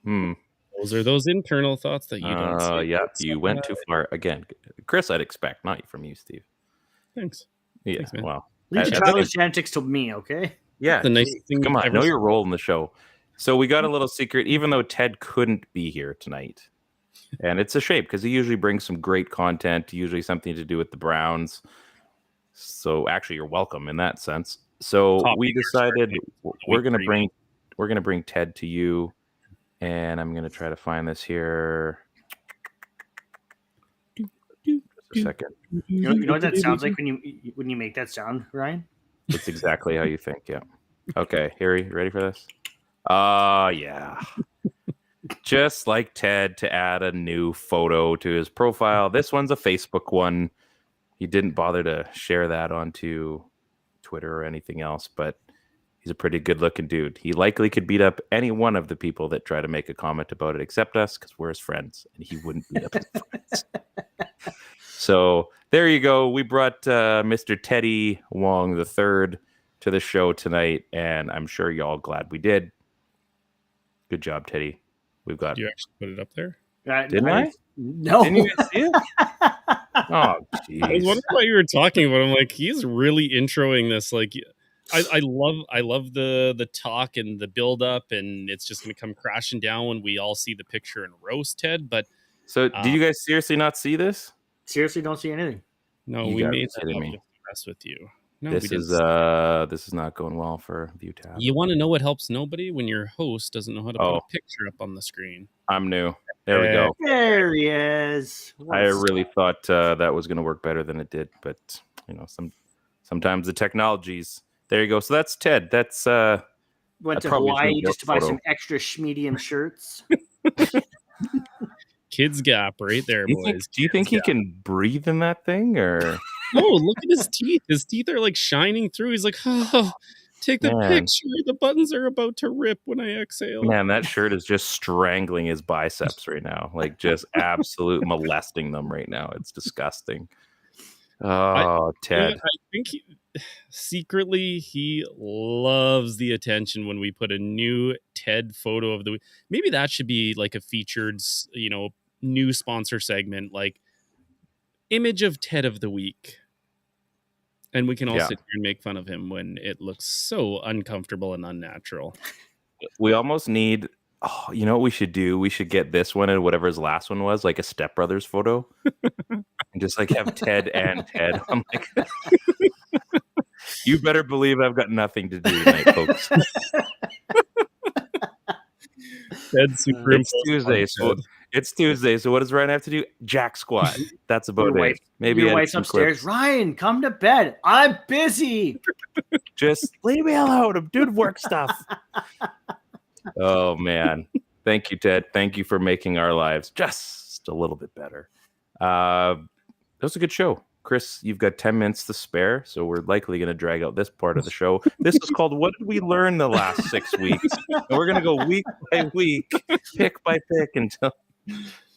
Those are those internal thoughts that you don't see. Yeah, you went too far. Again, Chris, I'd expect, not from you, Steve. Thanks. Yeah, thanks, man. Well. Leave your childish antics to me, okay? Yeah. The nice thing. Come on, know your role in the show. So we got a little secret, even though Ted couldn't be here tonight. And it's a shame because he usually brings some great content, usually something to do with the Browns. So actually, you're welcome in that sense. So we decided we're gonna bring Ted to you, and I'm gonna try to find this here. Just a second. You know what that sounds like when you make that sound, Ryan? It's exactly how you think. Yeah. Okay, Harry, you ready for this? Yeah. just like Ted to add a new photo to his profile. This one's a Facebook one. He didn't bother to share that onto Twitter or anything else, but he's a pretty good-looking dude. He likely could beat up any one of the people that try to make a comment about it, except us, because we're his friends, and he wouldn't beat up his friends. So there you go. We brought Mr. Teddy Wong III to the show tonight, and I'm sure y'all glad we did. Good job, Teddy. We've got. Did you actually put it up there? Didn't I? No. Didn't you guys see it? Oh, jeez. I was wondering what you were talking about. I'm like, he's really introing this. Like, I love the talk and the build up, and it's just going to come crashing down when we all see the picture and roast Ted. But so, did you guys seriously not see this? Seriously, don't see anything. no, You we gotta made be that kidding up me. just to mess with you. No, This we didn't. this is not going well for ViewTab. You want to know what helps nobody? When your host doesn't know how to put Oh. a picture up on the screen. I'm new. There we go. There he is. I really thought that was going to work better than it did, but sometimes the technologies. There you go. So that's Ted. That's went to probably Hawaii shouldn't just to buy photo. some extra medium shirts. Kids gap right there, boys. Do you think he can breathe in that thing, or No, look at his teeth. His teeth are like shining through. He's like, oh, take the Man. picture. The buttons are about to rip when I exhale. man, that shirt is just strangling his biceps right now, like just absolute molesting them right now. It's disgusting. Oh, You know Ted. what? I think secretly he loves the attention when we put a new Ted photo of the week. Maybe that should be like a featured, new sponsor segment, like image of Ted of the week. And we can all Yeah. sit here and make fun of him when it looks so uncomfortable and unnatural. We almost need. Oh, you know what we should do? We should get this one and whatever his last one was, like a Step Brothers photo, and just like have Ted and Ted. I'm like, you better believe I've got nothing to do tonight, folks. Ted It's Tuesday, so what does Ryan have to do? Jack squat. That's about Your it. wife- Maybe your edit wife's some upstairs. clips. Ryan, come to bed. I'm busy. Just leave me alone. I'm doing work stuff. Oh man, thank you, Ted. Thank you for making our lives just a little bit better. That was a good show. Chris, you've got 10 minutes to spare, so we're likely going to drag out this part of the show. This is called What Did We Learn the Last 6 Weeks? And we're going to go week by week, pick by pick until...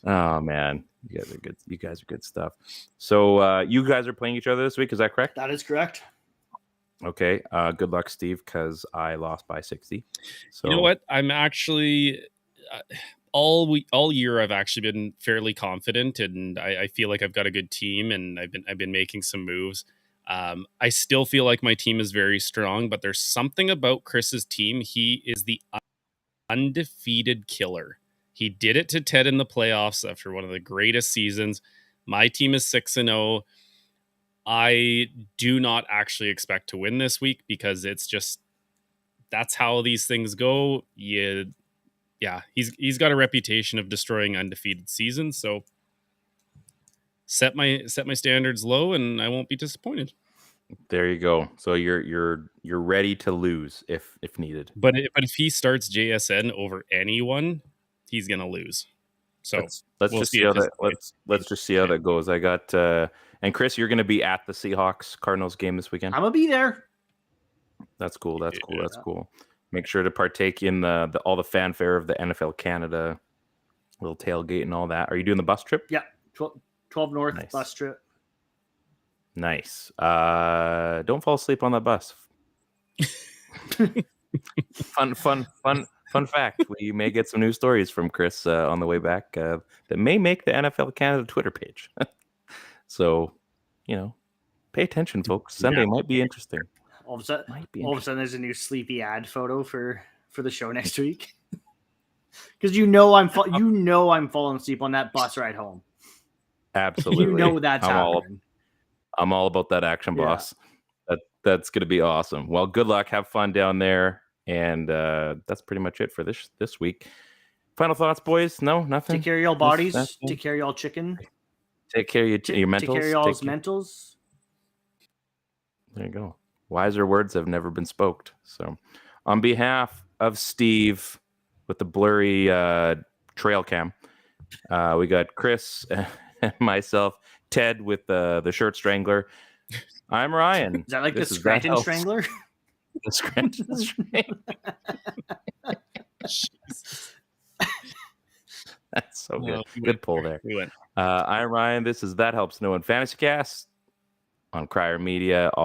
Oh, man. You guys are good. You guys are good stuff. So you guys are playing each other this week. Is that correct? That is correct. Okay. Good luck, Steve, because I lost by 60. So You know what? I'm actually... all year I've actually been fairly confident, and I feel like I've got a good team, and I've been making some moves. I still feel like my team is very strong, but there's something about Chris's team. He is the undefeated killer. He did it to Ted in the playoffs after one of the greatest seasons. My team is 6-0. I do not actually expect to win this week because it's just that's how these things go. Yeah, he's got a reputation of destroying undefeated seasons, so set my standards low, and I won't be disappointed. there you go. So you're ready to lose if needed. But if he starts JSN over anyone, he's gonna lose. So let's we'll just see see if how his- that let's just see how that goes. I got and Chris, you're going to be at the Seahawks Cardinals game this weekend. I'm gonna be there. That's cool. That's cool. Yeah. That's cool. Make sure to partake in the all the fanfare of the NFL Canada little tailgate and all that. Are you doing the bus trip? Yeah, 12 North Nice. bus trip. Nice. Don't fall asleep on that bus. Fun fact. We may get some new stories from Chris on the way back that may make the NFL Canada Twitter page. So, pay attention, folks. Sunday might be interesting. All of a sudden, there's a new sleepy ad photo for the show next week. Because I'm falling asleep on that bus ride home. Absolutely. You know that's happening. I'm all about that action, boss. That's going to be awesome. Well, good luck. Have fun down there. And that's pretty much it for this week. Final thoughts, boys? No, nothing? Take care of y'all bodies. That's Take care of y'all chicken. Take care of your mentals. Take care of y'all's mentals. There you go. Wiser words have never been spoken. So, on behalf of Steve with the blurry trail cam. We got Chris and myself, Ted with the shirt strangler. I'm Ryan. Is that like This the is Scranton Strangler? The Scranton Strangler. That's so good. Good pull there. We went. I'm Ryan. This is That Helps No One Fantasy Cast on Crier Media.